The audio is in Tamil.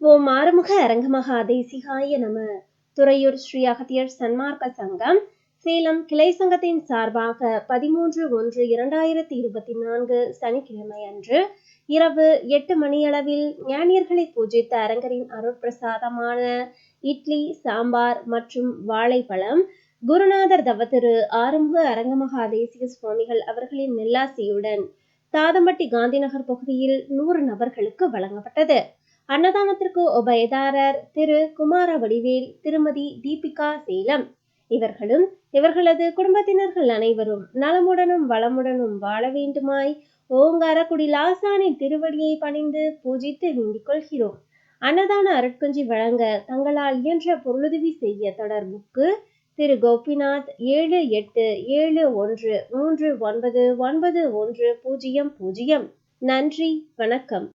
ஓம் ஆறுமுக அரங்கமகா தேசிகாய நம. துறையூர் ஸ்ரீ அகத்தியர் சன்மார்க்க சங்கம் சேலம் கிளை சங்கத்தின் சார்பாக 13/1/2024 சனிக்கிழமை அன்று இரவு 8 மணியளவில் ஞானியர்களை பூஜித்த அரங்கரின் அருட்பிரசாதமான இட்லி, சாம்பார் மற்றும் வாழைப்பழம் குருநாதர் தவத்திரு ஆறுமுக அரங்கமகா தேசிக சுவாமிகள் அவர்களின் நெல்லாசியுடன் தாதம்பட்டி காந்திநகர் பகுதியில் 100 நபர்களுக்கு வழங்கப்பட்டது. அன்னதானத்திற்கு உபயதாரர் திரு குமார வடிவேல், திருமதி தீபிகா சேலம். இவர்களும் இவர்களது குடும்பத்தினர்கள் அனைவரும் நலமுடனும் வளமுடனும் வாழ வேண்டுமாய் ஓங்காரக்குடி லாசானின் திருவடியை பணிந்து பூஜித்து வேண்டிக் கொள்கிறோம். அன்னதான அருட்கொஞ்சி வழங்க தங்களால் இயன்ற பொருளுதவி செய்ய தொடர்புக்கு திரு கோபிநாத் 7871399100. நன்றி, வணக்கம்.